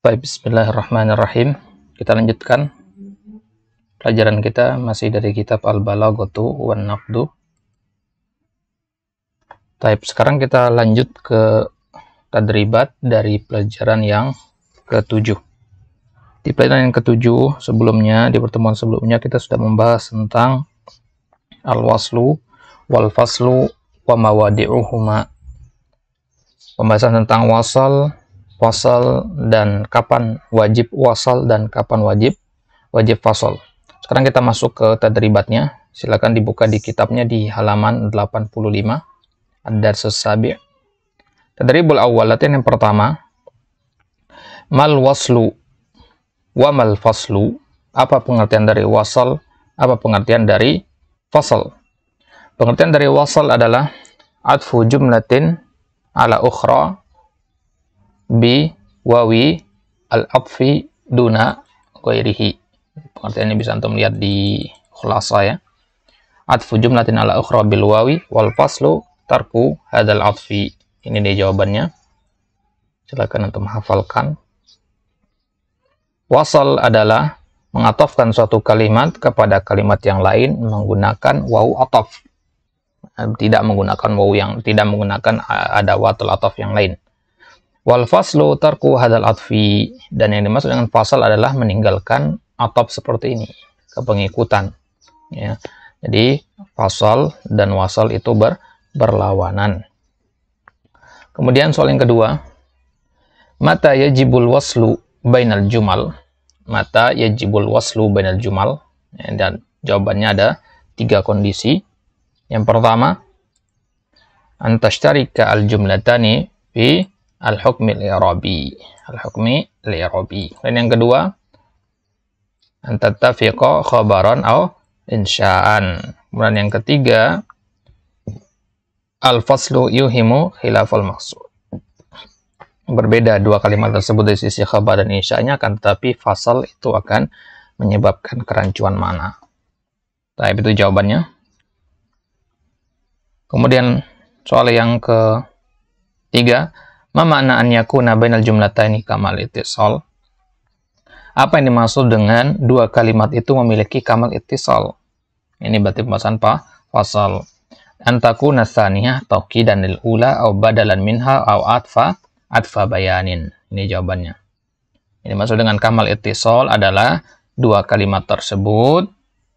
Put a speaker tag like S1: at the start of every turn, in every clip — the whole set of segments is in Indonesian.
S1: Baik, bismillahirrahmanirrahim. Kita lanjutkan pelajaran kita masih dari kitab Al-Balaghatu wan Naqdu. Baik, sekarang kita lanjut ke tadribat dari pelajaran yang ke-7. Di pelajaran yang ke-7 sebelumnya, di pertemuan sebelumnya kita sudah membahas tentang al-waslu wal faslu wa mawadi'uhuma. Pembahasan tentang wasal dan kapan wajib wasal dan kapan wajib fasal. Sekarang kita masuk ke tadribatnya. Silakan dibuka di kitabnya di halaman 85. Ad-Dars as-Sabi'. Tadribul awwal, latihan yang pertama. Mal waslu wa mal faslu. Apa pengertian dari wasal? Apa pengertian dari fasal? Pengertian dari wasal adalah atfu jumlatin ala ukhra bi wawi al-atfi duna ghairihi. Pengertiannya bisa antum lihat di khulasa ya. Atfu jumlatin ala ukhra bil wawi wal faslu tarku hadzal atfi. Ini dia jawabannya. Silakan antum hafalkan. Wasal adalah mengatofkan suatu kalimat kepada kalimat yang lain menggunakan wawu ataf. Tidak menggunakan adawatul ataf yang lain. Wal faslu tarku hadal atfi, dan yang dimaksud dengan fasal adalah meninggalkan ataf seperti ini, kepengikutan ya. Jadi fasal dan wasal itu berlawanan. Kemudian soal yang kedua, mata yajibul waslu bainal jumal. Mata yajibul waslu bainal jumal, ya, dan jawabannya ada 3 kondisi. Yang pertama, antashtarika al jumlatani fi al-hukmi al-i'rabi. Dan yang kedua, antattafiqa khabaran au insya'an. Kemudian yang ketiga, al-faslu yuhimu khilafal maksud. Berbeda dua kalimat tersebut dari sisi khabar dan insya'nya, akan tetapi fasal itu akan menyebabkan kerancuan makna. Itu jawabannya. Kemudian soal yang ketiga, ma makna an yakuna bainal jumlataini kamal ittisal? Apa yang dimaksud dengan dua kalimat itu memiliki kamal ittisal? Ini berarti pembahasan fasal. An takuna tsaniyah tauqidan lil ula aw badalan minha aw atfa bayanin. Ini jawabannya. Ini maksud dengan kamal ittisal adalah dua kalimat tersebut,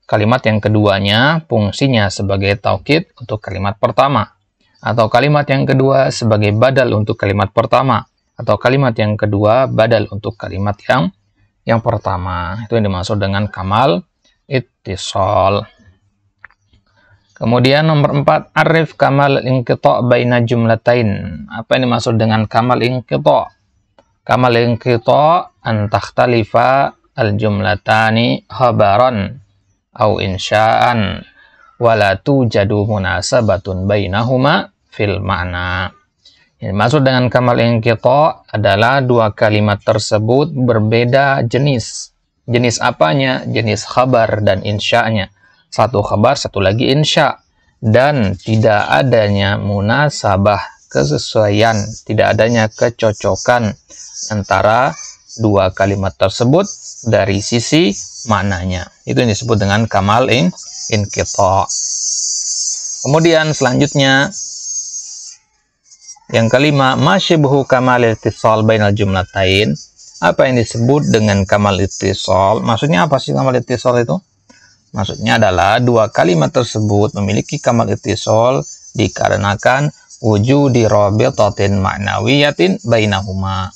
S1: kalimat yang keduanya fungsinya sebagai taukid untuk kalimat pertama, atau kalimat yang kedua sebagai badal untuk kalimat pertama, atau kalimat yang kedua badal untuk kalimat yang pertama. Itu yang dimaksud dengan kamal ittisal. Kemudian nomor 4, arif kamal inqita' baina jumlatain. Apa yang dimaksud dengan kamal inqita'? Kamal inqita' an takhtalifa al jumlatani khabaran au insya'an wala tujadu munasabatun bainahuma fil ma'na. Yang maksud dengan kamal inqita' adalah dua kalimat tersebut berbeda jenis. Jenis apanya? Jenis khabar dan insya'nya. Satu khabar, satu lagi insya'. Dan tidak adanya munasabah, kesesuaian, tidak adanya kecocokan antara dua kalimat tersebut dari sisi maknanya. Itu yang disebut dengan kamal inqita'. Kemudian selanjutnya yang kelima, masyibhu kamal ittisal bainal jumlatain. Apa yang disebut dengan kamal ittisal? Maksudnya apa sih kamal ittisal itu? Maksudnya adalah dua kalimat tersebut memiliki kamal ittisal dikarenakan wujudi rabitatin ma'nawiyatin bainahuma.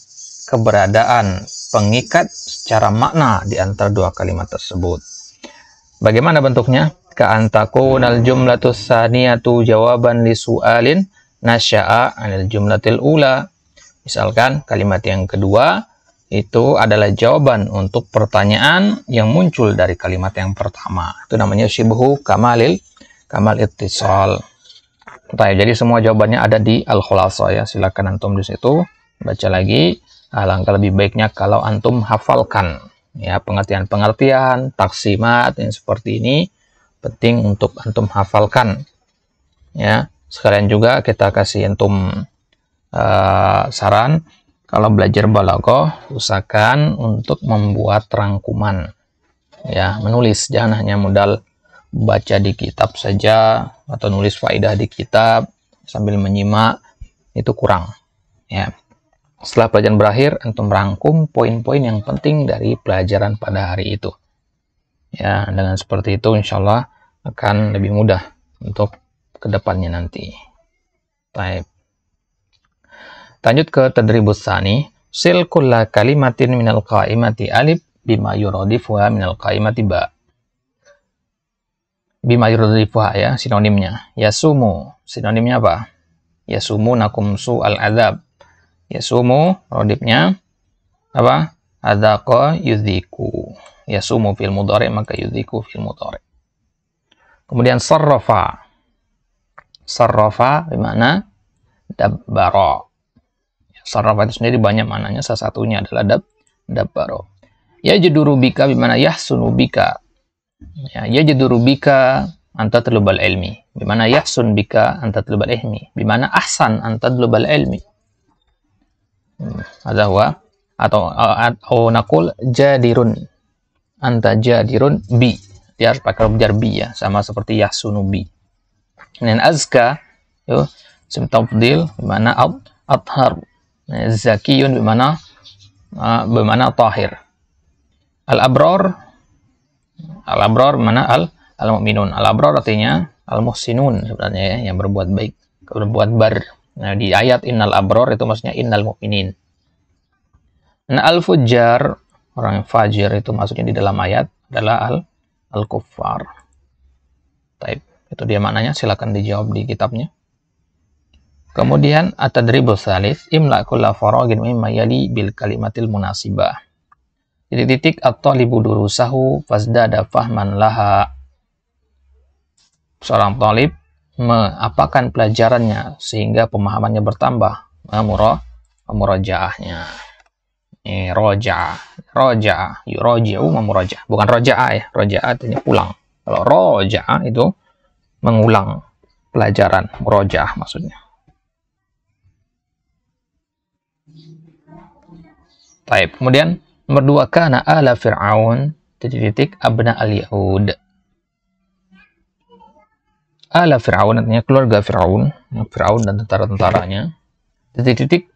S1: Keberadaan pengikat secara makna di antara dua kalimat tersebut. Bagaimana bentuknya? Ka'antakunal jumlatus tsaniyatu jawaban li su'alin nasya'a 'anil jumlatil ula. Misalkan kalimat yang kedua itu adalah jawaban untuk pertanyaan yang muncul dari kalimat yang pertama. Itu namanya syibhu kamal ittisal. Jadi semua jawabannya ada di al-khulasa ya. Silakan antum di situ baca lagi. Alangkah lebih baiknya kalau antum hafalkan ya, pengertian-pengertian, taksimat yang seperti ini penting untuk antum hafalkan ya. Sekalian juga kita kasih antum saran Kalau belajar balaghah, usahakan untuk membuat rangkuman. Ya, menulis, jangan hanya modal baca di kitab saja atau nulis faidah di kitab sambil menyimak, itu kurang. Ya. Setelah pelajaran berakhir, antum merangkum poin-poin yang penting dari pelajaran pada hari itu. Ya, dengan seperti itu insya Allah akan lebih mudah untuk kedepannya nanti. Baik. Lanjut ke tadribus tsani. Sil kulla kalimatin minal qaimati alif bima yuradifuha minal qaimati ba. Bima yuradifuha ya, sinonimnya. Yasumu, sinonimnya apa? Yasumu nakum su'al adzab. Yasumu, rodifnya apa? Adzaqa yudhiku. Yasumu fil mudhari, maka yudhiku fil mudhari. Kemudian sarrafa. Sarrafa bermakna dabbara. Sarrafa itu sendiri banyak maknanya, salah satunya adalah dabbara. Yajiduru bika bermakna yahsunu bika. Ya, yajiduru bika anta talubal ilmi. Bermakna yahsun bika anta talubal ilmi. Bermakna ahsan anta talubal ilmi. Ada huwa atau nakul jadirun anta jadirun bi. Dia harus pakai jar bi ya, sama seperti yahsunu bi. Dan azka yo isim tafdil bermakna athhar. Zakiyun bermakna tahir. Al-abrar bermakna al-mu'minun. Al-abrar artinya al-muhsinun sebenarnya ya, yang berbuat baik, berbuat bar. Nah, di ayat innal abrar itu maksudnya innal mu'minin. Nah, al-fujjar, orang yang fajir itu maksudnya di dalam ayat adalah al-kuffar. Taib. Itu dia maknanya, silakan dijawab di kitabnya. Kemudian at-tadribus tsalits imla kulla faragin mimma yali bil kalimatil munasibah. Titik at-talibu durusahu fasdada fahman laha. Seorang talib mengapakan pelajarannya sehingga pemahamannya bertambah, murajaahnya. Roja, yuraji'u memurajaah, bukan rojaah ya. Rojaah artinya pulang. Kalau rojaah itu mengulang pelajaran, murajaah maksudnya. Baik, kemudian nomor 2, kana ala fir'aun titik abna al-yahud. Ala fir'aun artinya keluarga Fir'aun, Fir'aun dan tentara-tentaranya. Titik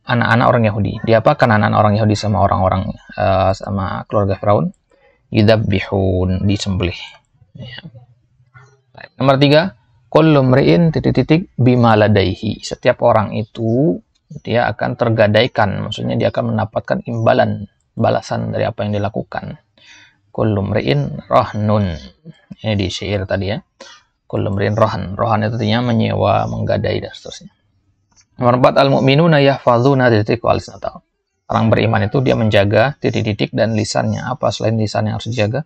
S1: anak-anak orang Yahudi. Diapakan anak-anak orang Yahudi sama orang-orang sama keluarga Fir'aun? Yudabbihun, disembelih. Ya. Baik. Nomor 3, kullu mri'in titik bima ladaihi. Setiap orang itu dia akan tergadaikan, maksudnya dia akan mendapatkan imbalan, balasan dari apa yang dilakukan. Kullu mri'in rahnun. Ini di syair tadi ya. Kullu mri'in rahan. Rahan itu artinya menyewa, menggadai dan seterusnya. Nomor 4, al-mu'minuna yahfazuna titik wal lisnata. Orang beriman itu dia menjaga titik-titik dan lisannya. Apa selain lisan yang harus dijaga?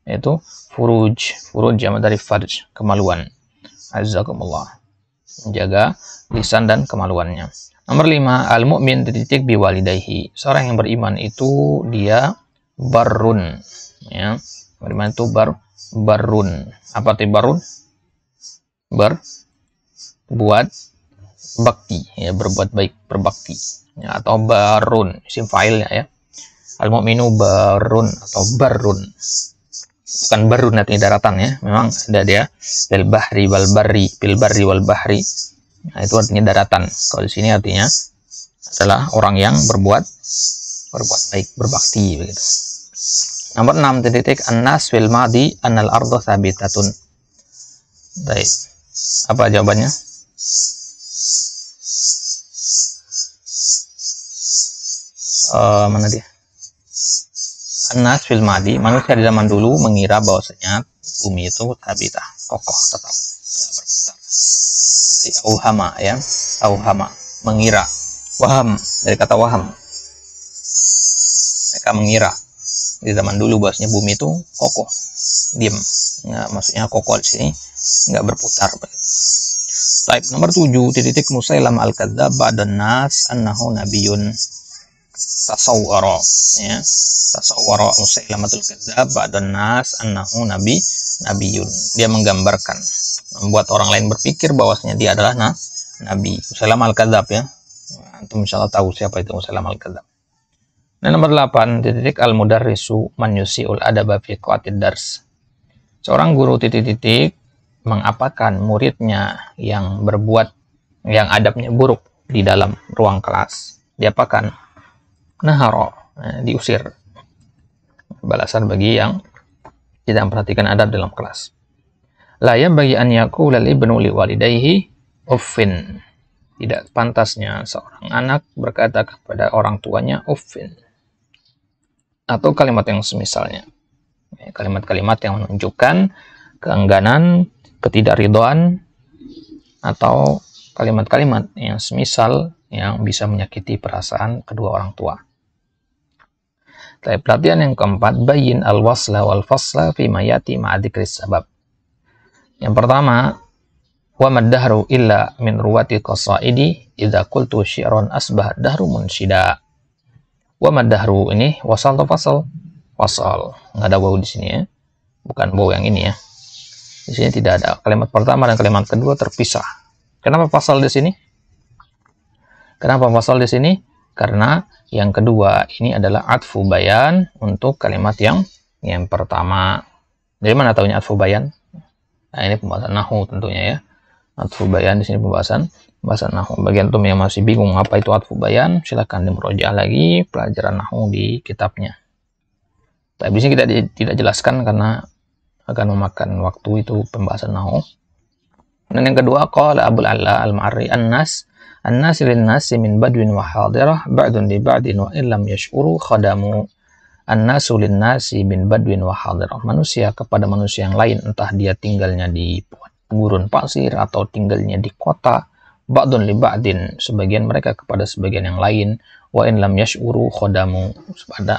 S1: Yaitu furuj. Furuj jamak dari farj, kemaluan. Azzakumullah. Menjaga lisan dan kemaluannya. Nomor 5, al-mu'min titik biwalidayhi. Seorang yang beriman itu dia barrun. Ya. Beriman itu barrun. Apa arti barrun? Berbuat bakti, ya, berbuat baik, berbakti. Ya, atau barun, isim fa'ilnya ya. Al-mu'minu barun atau barun. Bukan barun artinya daratan ya. Memang ada dia bil bahri wal barri, bil barri wal bahri. Nah, itu artinya daratan. Kalau di sini artinya adalah orang yang berbuat baik, berbakti begitu. Nomor 6 titik an-nas fil madi annal ardu thabitatun. Baik. Apa jawabannya? Mana dia? An-nas fil madi, manusia di zaman dulu mengira bahwasanya bumi itu thabitah, kokoh, tetap ya, berputar. Dari auhama ya, auhama, mengira. Waham, dari kata waham. Mereka mengira di zaman dulu bahwasanya bumi itu kokoh, diam. Ya, maksudnya kokoh di sini nggak berputar. Baik, nomor 7 titik Musailam al-Kadzdzab ba'dan nas annahu nabiyyun tasawwara ya. Tasawwara Musailamatul Kadzdzab ba'dan nas annahu nabiyyun. Dia menggambarkan, membuat orang lain berpikir bahwasanya dia adalah nabi. Musailam al-Kadzdzab ya. Antum insyaallah tahu siapa itu Musailamah al-Kadzdzab. Nah, nomor 8, titik al-mudarrisu man yusi'ul adaba fi qatid dars. Seorang guru titik mengapakan muridnya yang adabnya buruk di dalam ruang kelas. Diapakan? Naharo, diusir. Balasan bagi yang tidak memperhatikan adab dalam kelas. La yanbaghi an yaqula al-ibnu li walidayhi uffin. Tidak pantasnya seorang anak berkata kepada orang tuanya uffin. Atau kalimat yang semisalnya. Kalimat-kalimat yang menunjukkan keengganan, ketidakridhaan, atau kalimat-kalimat yang semisal yang bisa menyakiti perasaan kedua orang tua. Pelatihan yang keempat, bayin al-wasla wal-fasla fi ma yati ma'a dzikris sabab. Yang pertama, wa maddahru illa min ruwati qasaidi idza qultu syi'ran asbah dahru munsyida. Wa maddahru ini wasal atau fasal? Wasal. Enggak ada waw di sini ya. Bukan waw yang ini ya. Di sini tidak ada. Kalimat pertama dan kalimat kedua terpisah. Kenapa fasal di sini? Kenapa fasal di sini? Karena yang kedua ini adalah atfu bayan untuk kalimat yang pertama. Dari mana tahunya atfu bayan? Nah, ini pembahasan nahwu tentunya ya. Atfu bayan di sini pembahasan nahwu. Bagi antum yang masih bingung apa itu atfu bayan, silakan dimurojaah lagi pelajaran nahwu di kitabnya. Tapi di sini kita tidak jelaskan karena akan memakan waktu itu pembahasan nahwu. Dan yang kedua, qala Abul Ala al-Ma'arri an-nas lin-nasi min badwin wa hadirah ba'dun li ba'din wa illam yash'uru khadamu. An-nasu lin-nasi min badwin wa hadirah. Manusia kepada manusia yang lain, entah dia tinggalnya di gurun pasir atau tinggalnya di kota, ba'dun li ba'din, sebagian mereka kepada sebagian yang lain, wa in lam yash'uru khadamu.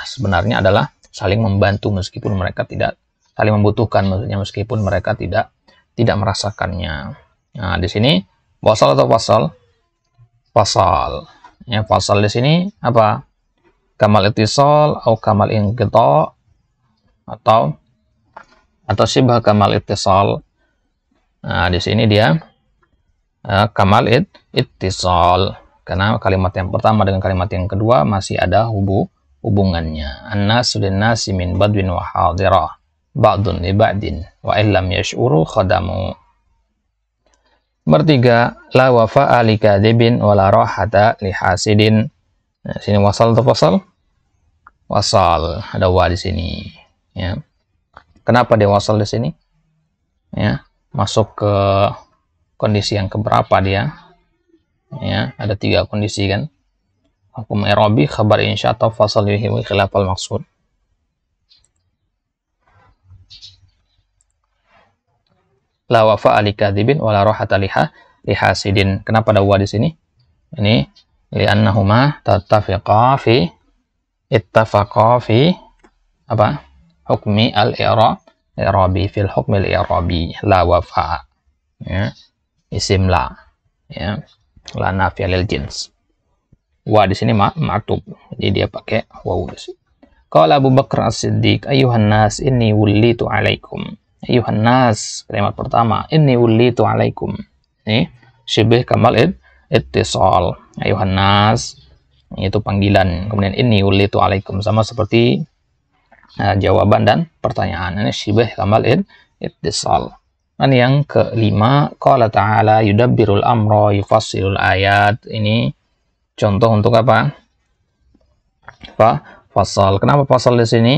S1: Sebenarnya adalah saling membantu meskipun mereka tidak saling membutuhkan, maksudnya meskipun mereka tidak merasakannya. Nah, di sini wasal atau fasal? Fasal. Ya, fasal di sini apa? Kamal ittisal atau kamal inqita atau syibah kamal ittisal. Nah, di sini dia kamal ittisal karena kalimat yang pertama dengan kalimat yang kedua masih ada hubungannya. An-nasu lin-nasi min badwin wa hadirah ba'dun li ba'din wa illam yash'uru khadamu. Nomor 3, la wafa'a li kadhibin wa la rahata li hasidin. Nah, sini wasal atau fasal? Wasal, ada wa di sini ya. Kenapa dia wasal di sini? Ya, masuk ke kondisi yang keberapa dia? Ya, ada 3 kondisi kan? Hukum i'rabi, khabar insya atau fasal yuhiwi khilafal maksud. La wafa'a li kadhibin wa la rahata li hasidin. Kenapa ada wa di sini? Ini li'annahuma ittafaqa fi apa? Hukmi al-i'rabi fil hukmi al-i'rabi. La wafa'a. Ya. Isim la. Ya. La nafi'a lil jins. Wa di sini ma'tub. Jadi dia pakai waw di sini. Qala Abu Bakar As-Siddiq, ayyuhan nas inni wullitu 'alaikum. Ayuhan nas, kalimat pertama, inni wullitu alaikum. Ini syibih kamal ittisal. Ayuhan nas, itu panggilan. Kemudian inni wullitu alaikum, sama seperti jawaban dan pertanyaan. Ini syibih kamal ittisal. Dan yang kelima, qala ta'ala yudabbirul amra yufassilul ayat. Ini contoh untuk apa? Fasal. Kenapa fasal di sini?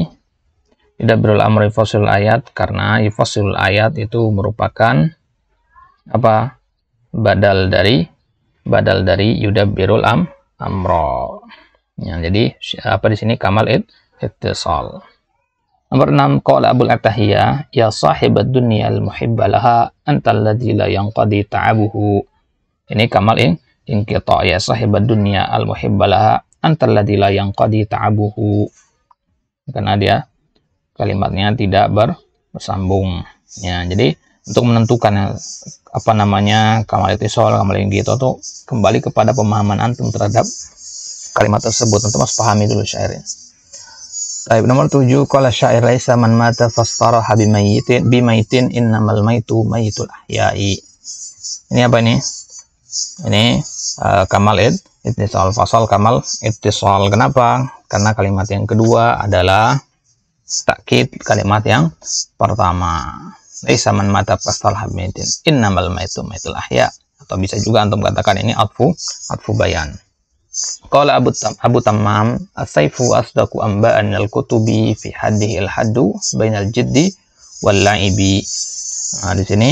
S1: Yudabbirul amra yufassilul ayat, karena yufassilul ayat itu merupakan apa? Badal dari yudabbirul amra. Ya, jadi apa di sini kamal ittisal. Nomor 6, qala Abul Attahiyah, ya sahibad dunya al-muhibba laha antal ladzi la yanqadi ta'abuhu. Ini kamal inqita, ya sahibad dunya al-muhibba laha antal ladzi la yanqadi ta'abuhu. Karena dia kalimatnya tidak bersambung. Ya, jadi untuk menentukan apa namanya kamal ittisal, kamal inqita itu kembali kepada pemahaman antum terhadap kalimat tersebut. Antum harus pahami dulu syairnya. Baik, nomor 7, qala syair laisa man mata fastaraha bimaitin innamal maitu maitul ahya'i. Ini apa ini? Ini kamal Ittisal fasal kamal ittisal. Kenapa? Karena kalimat yang kedua adalah takkid kalimat yang pertama. Laisa man mata fasal hamidin innamal maitu maitul ahya. Atau bisa juga antum katakan ini atfu bayan. Qala Abu Tammam as-sayfu asdaqu amba'an al-kutubi fi haddihi al-haddu bainal jiddi wal la'ibi. Nah, di sini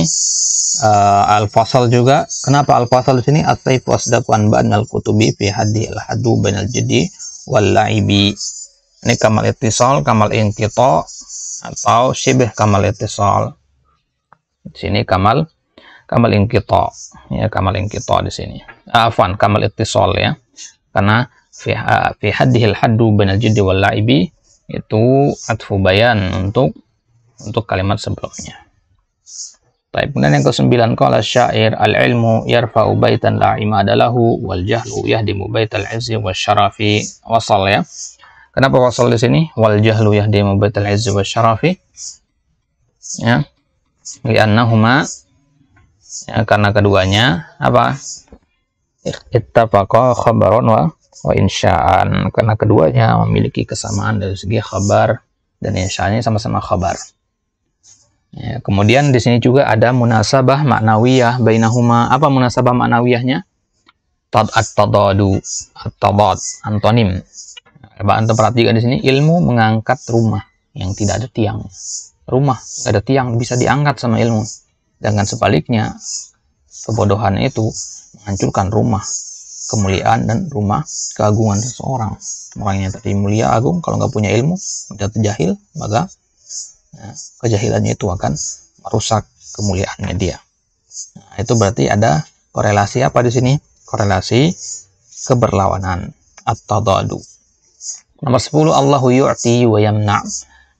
S1: al-fasal juga. Kenapa al-fasal di sini? As-sayfu asdaqu amba'an al-kutubi fi haddihi al-haddu bainal jiddi wal la'ibi. Ini kamal ittisal, kamal inqita atau syibh kamal ittisal. Di sini kamal inqita. Ya, kamal inqita di sini. Afwan, kamal ittisal ya. Karena fi haddihil haddu bainal jiddi wal la'ibi itu atfu bayan untuk kalimat sebelumnya. Baik, kemudian yang ke-9, qala syair al-ilmu yarfa'u baitan la imada lahu wal jahlu yahdimu baital izzi wasyarafi. Wasal ya. Kenapa wasal di sini? Wal jahlu yahdimu baital izzi wasyarafi. Ya. Li'annahuma, ya, karena keduanya apa? Ittafaqa khabaron wa insya'an. Karena keduanya memiliki kesamaan dari segi khabar dan insya'nya sama-sama khabar. Ya, kemudian di sini juga ada munasabah maknawiyah bainahuma. Apa munasabah maknawiyahnya? At-tadadu, at-tadad, antonim. Coba antum perhatikan di sini, ilmu mengangkat rumah yang tidak ada tiang. Rumah tidak ada tiang bisa diangkat sama ilmu. Dengan sebaliknya, kebodohan itu menghancurkan rumah kemuliaan dan rumah keagungan seseorang. Orang yang tadi mulia agung, kalau nggak punya ilmu, udah jahil, maka kejahilannya itu akan merusak kemuliaannya dia. Nah, itu berarti ada korelasi apa di sini? Korelasi keberlawanan at-tadadu. Nomor 10, Allahu yu'ti wa yamna'.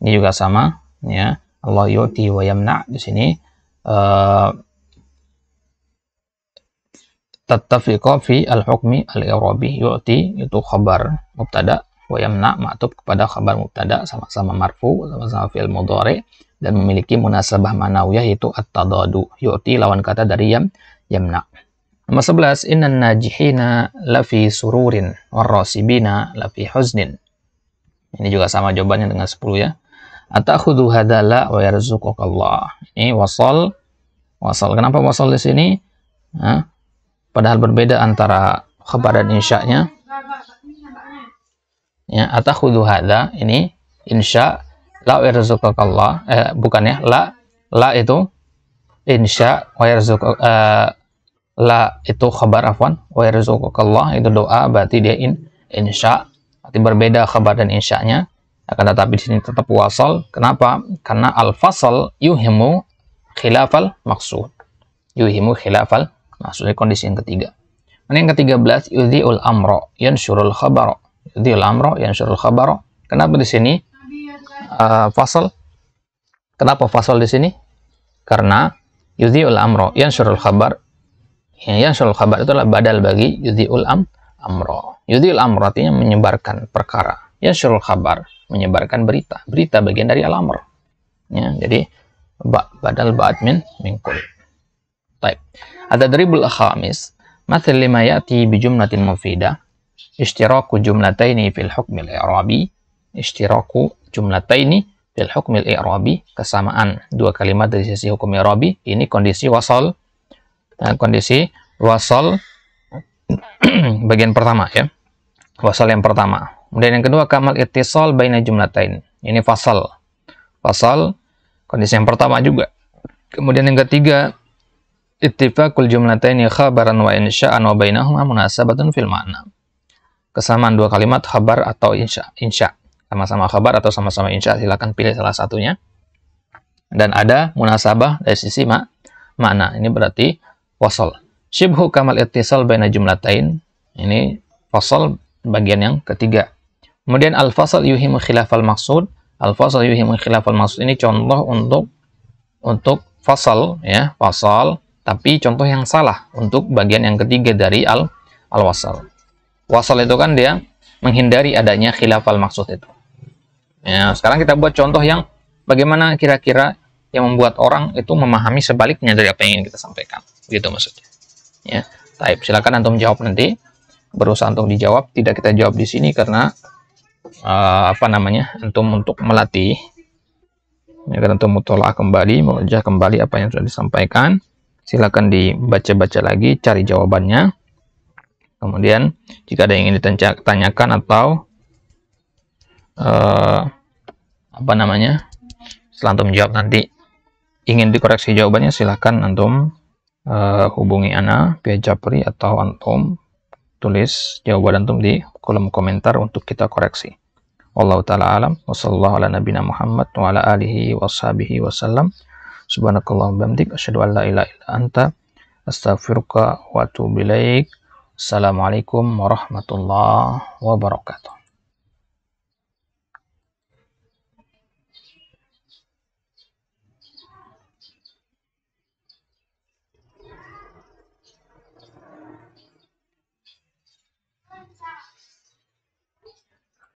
S1: Ini juga sama ya. Allah yu'ti wa yamna' di sini tattafiqa fi al-hukmi al-i'rabi. Yu'ti itu khabar mubtada, wa yamna ma'tuf kepada khabar mubtada, sama-sama marfu, sama-sama fi'il mudhari dan memiliki munasabah ma'nawiyah yaitu at-tadadu. Yu'ti lawan kata dari yamna. Nomor 11, innan najihina lafi sururin warrasibina lafi huznin. Ini juga sama jawabannya dengan 10 ya. Atakhudhu hadala wa yarzuqukallah. Ini wasal. Kenapa wasal di sini? Nah, padahal berbeda antara khabar dan insya'nya. Ya, atakhudhu hadha ini insya, la wa yarzuqukallah. Bukan ya, la itu insya, wa la itu khabar, afwan, wa yarzuqukallah itu doa, berarti dia insya. Berarti berbeda khabar dan insya'nya. Akan tetapi di sini tetap wasal. Kenapa? Karena al-fasal yuhimu khilafal maksud. Yuhimu khilafal maksud. Kondisi yang ketiga. Yang ke-13, yudhi'ul amro yansyurul khabaro. Yudhi'ul amro yansyurul khabaro. Kenapa di sini fasal? Kenapa fasal di sini? Karena yudhi'ul amro yansyurul khabar. Yansyurul khabar itu adalah badal bagi yudhi'ul amro. Yudhi'ul amro artinya menyebarkan perkara. Yansyurul khabar menyebarkan berita. Berita bagian dari al-amr. Ya, jadi badal ba'd min kul. Baik. Ad-daribul khamis, mathal lima ya'ti bi jumlatin mufidah, ishtiraku jumlataini fil hukmil i'rabi, ishtiraku jumlataini fil hukmil i'rabi, kesamaan dua kalimat dari sisi hukum i'rabi. Ini kondisi wasal. Nah, kondisi wasal bagian pertama ya. Wasal yang pertama. Kemudian yang kedua, kamal ittisal baina jumlatain. Ini fasal. Fasal kondisi yang pertama juga. Kemudian yang ketiga, ittifaqul jumlataini khabaran wa insya'an wa bainahuma munasabatun fil ma'na. Kesamaan dua kalimat khabar atau insya. Sama-sama khabar atau sama-sama insya, silakan pilih salah satunya. Dan ada munasabah dari sisi makna. Ini berarti wasal. Shibhu kamal ittisal baina jumlatain. Ini fasal bagian yang ketiga. Kemudian al-fasal yuhimu khilafal maksud. Al-fasal yuhimu khilafal maksud ini contoh untuk fasal ya, fasal, tapi contoh yang salah untuk bagian yang ketiga dari al-wasal. Wasal itu kan dia menghindari adanya khilafal maksud itu. Ya, sekarang kita buat contoh yang bagaimana kira-kira yang membuat orang itu memahami sebaliknya dari apa yang ingin kita sampaikan. Begitu maksudnya. Ya, baik, silakan antum jawab nanti. berusaha untuk dijawab. Tidak kita jawab di sini karena antum untuk melatih, ya kan, untuk mutolaah kembali, melajah kembali apa yang sudah disampaikan. Silakan dibaca-baca lagi, cari jawabannya. Kemudian jika ada yang ingin ditanyakan atau setelah antum jawab nanti ingin dikoreksi jawabannya, silahkan antum hubungi ana via Japri atau antum tulis jawaban antum di kolom komentar untuk kita koreksi. Wallahu taala alam, wassallallahu ala nabiyina Muhammad wa ala alihi washabihi wasallam. Subhanakallahumma bihamdik, asyhadu an la ilaha illa anta, astaghfiruka wa atubu ilaik. Assalamualaikum warahmatullahi wabarakatuh.